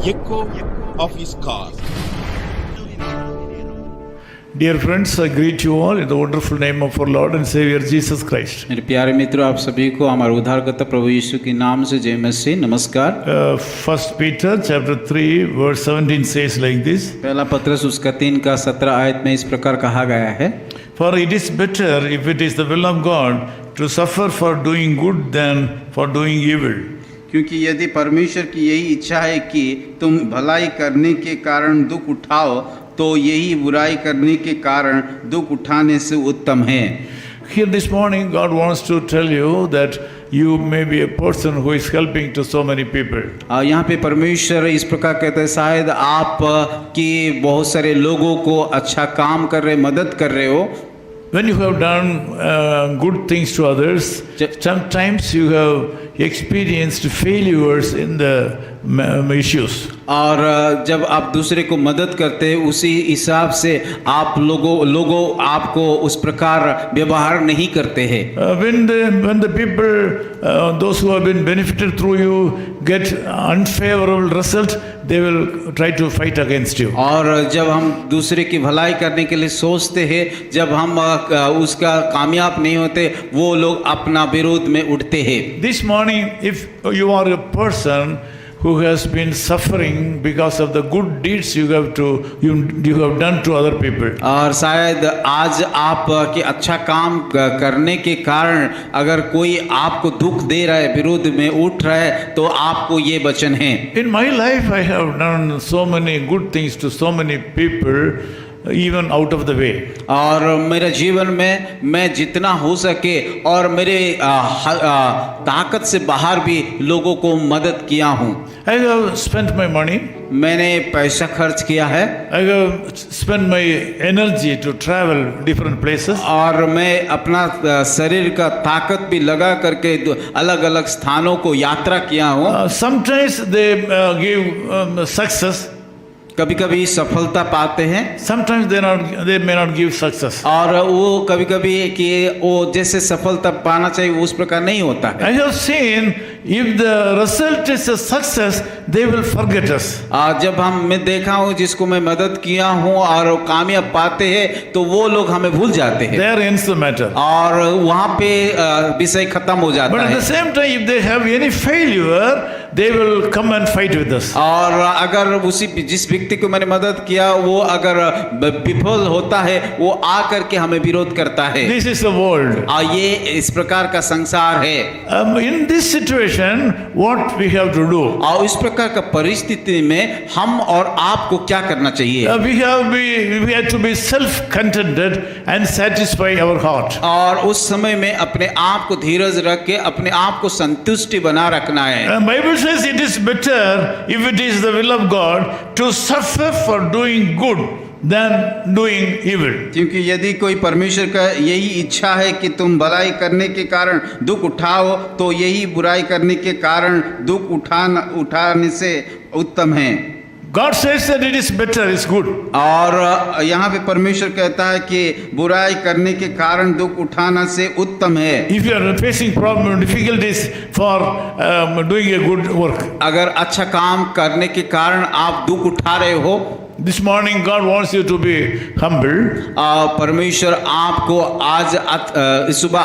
echo of his call. Dear friends, I greet you all in the wonderful name of our Lord and Savior Jesus Christ. मेरे प्यारे मित्रों, आप सभी को हमारे उद्धारकर्ता प्रभु यीशु के नाम से जय मसीह। नमस्कार। 1 Peter chapter 3 verse 17 says like this. पहला पत्रस उसका 3 का 17 आयत में इस प्रकार कहा गया है, For it is better if it is the will of God to suffer for doing good than for doing evil. क्योंकि यदि परमेश्वर की यही इच्छा है कि तुम भलाई करने के कारण दुख उठाओ, तो यही बुराई करने के कारण दुख उठाने से उत्तम है। Here this morning God wants to tell you that you may be a person who is helping to so many people. यहाँ पे परमेश्वर इस प्रकार कहते हैं, शायद आप के बहुत सारे लोगों को अच्छा काम कर रहे, मदद कर रहे हो। When you have done good things to others, sometimes you have experienced failures in the issues. और जब आप दूसरे को मदद करते हैं, उसी हिसाब से आप लोगों आपको उस प्रकार व्यवहार नहीं करते हैं। When the people, those who have been benefited through you, get unfavorable result, they will try to fight against you. और जब हम दूसरे की भलाई करने के लिए सोचते हैं, जब हम उसका कामयाब नहीं होते, वो लोग अपना विरोध में उठते हैं। This morning, if you are a person who has been suffering because of the good deeds you have done to other people. और शायद आज आप के अच्छा काम करने के कारण अगर कोई आपको दुख दे रहा है, विरोध में उठ रहा है, तो आपको ये वचन है। In my life, I have done so many good things to so many people, even out of the way. और मेरे जीवन में मैं जितना हो सके और मेरे ताकत से बाहर भी लोगों को मदद किया हूँ। I have spent my money. मैंने पैसा खर्च किया है। I have spent my energy to travel different places. और मैं अपना शरीर का ताकत भी लगा करके अलग अलग स्थानों को यात्रा किया हूँ। Sometimes they give success. कभी कभी सफलता पाते हैं। Sometimes they may not give success. और वो कभी कभी कि वो जैसे सफलता पाना चाहिए उस प्रकार नहीं होता है। I have seen if the result is a success, they will forget us. जब मैं देखा हूँ जिसको मैं मदद किया हूँ और वो कामयाब पाते हैं, तो वो लोग हमें भूल जाते हैं। There ends the matter. और वहाँ पे विषय खत्म हो जाता है। But at the same time, if they have any failure, they will come and fight with us. और अगर जिस व्यक्ति को मैंने मदद किया वो अगर विफल होता है, वो आकर के हमें विरोध करता है। This is the world. ये इस प्रकार का संसार है। In this situation, what we have to do? और इस प्रकार का परिस्थिति में हम और आपको क्या करना चाहिए? We have to be self-contented and satisfy our heart. और उस समय में अपने आप को धीरज रख के अपने आप को संतुष्टि बना रखना है। Bible says it is better if it is the will of God to suffer for doing good than doing evil. क्योंकि यदि कोई परमेश्वर का यही इच्छा है कि तुम भलाई करने के कारण दुख उठाओ, तो यही बुराई करने के कारण दुख उठाने से उत्तम है। God says that it is better, it's good. और यहाँ पे परमेश्वर कहता है कि बुराई करने के कारण दुख उठाना से उत्तम है। If you are facing problem, difficulties for doing a good work, अगर अच्छा काम करने के कारण आप दुख उठा रहे हो, this morning God wants you to be humble. परमेश्वर आपको आज सुबह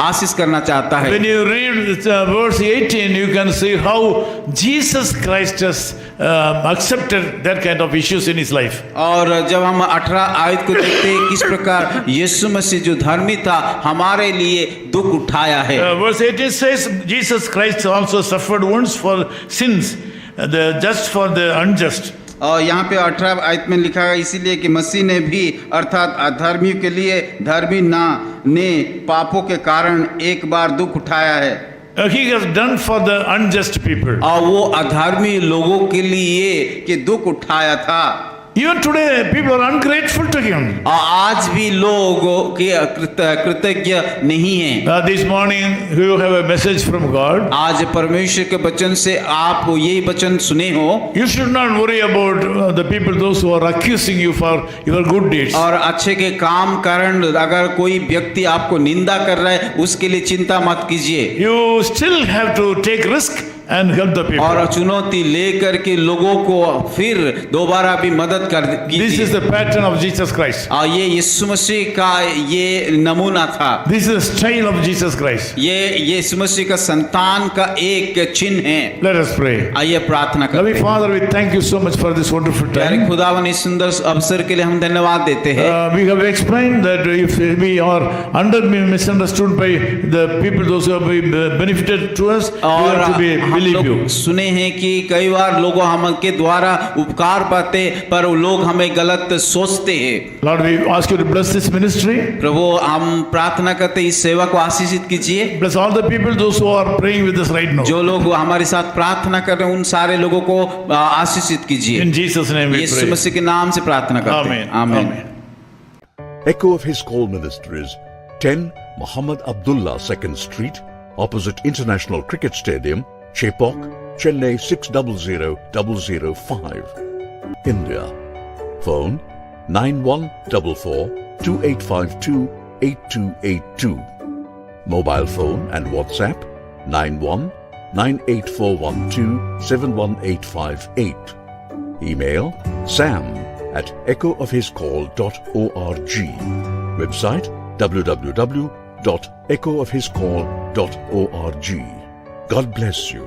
आशीष करना चाहता है। When you read verse 18, you can see how Jesus Christ has accepted that kind of issues in his life. और जब हम 18 आयत को देखते हैं किस प्रकार यीशु मसीह जो धर्मी था हमारे लिए दुख उठाया है। Verse 18 says Jesus Christ also suffered once for sins, the just for the unjust. और यहाँ पे 18 आयत में लिखा है, इसीलिए कि मसीह ने भी अर्थात अधर्मियों के लिए धर्मी ने पापों के कारण एक बार दुख उठाया है। He has done for the unjust people. और वो अधर्मी लोगों के लिए कि दुख उठाया था। Even today, people are ungrateful to him. आज भी लोग कृतज्ञ नहीं हैं। This morning, you have a message from God. आज परमेश्वर के वचन से आप यही वचन सुने हो। You should not worry about the people, those who are accusing you for your good deeds. और अच्छे के काम कारण अगर कोई व्यक्ति आपको निंदा कर रहा है, उसके लिए चिंता मत कीजिए। You still have to take risk and help the people. और चुनौती लेकर के लोगों को फिर दोबारा भी मदद कर This is कीजिए। the pattern of Jesus Christ. ये यीशु मसीह का ये नमूना था। This is the style of Jesus Christ. ये यीशु मसीह का संतान का एक चिन्ह है। Let us pray. आइए प्रार्थना करते Loving हैं। Father, we thank you so much for this wonderful प्यारे time. खुदावन इस सुंदर अवसर के लिए हम धन्यवाद देते हैं। We have explained that if we are misunderstood by the people, those who have been benefited to us, we और have to हम believe लोग you. सुने हैं कि कई बार लोग हमके द्वारा उपकार पाते पर वो लोग हमें गलत सोचते हैं। Lord, we ask you to bless this ministry. प्रभु हम प्रार्थना करते हैं इस सेवा को आशीषित कीजिए। Bless all the people, those who are praying with us right now. जो लोग हमारे साथ प्रार्थना कर रहे हैं उन सारे लोगों को आशीषित कीजिए। In Jesus' name we Yeshu pray. मसीह के नाम से प्रार्थना करते हैं। Amen. आमीन। Amen. Echo of His Call Ministries, 10 Muhammad Abdullah 2nd Street, opposite International Cricket Stadium, Chepauk, Chennai 600005, India. Phone 9144-2852-8282. Mobile phone and WhatsApp 91-98412-71858. Email sam@echoofhiscall.org. Website www.echoofhiscall.org. God bless you.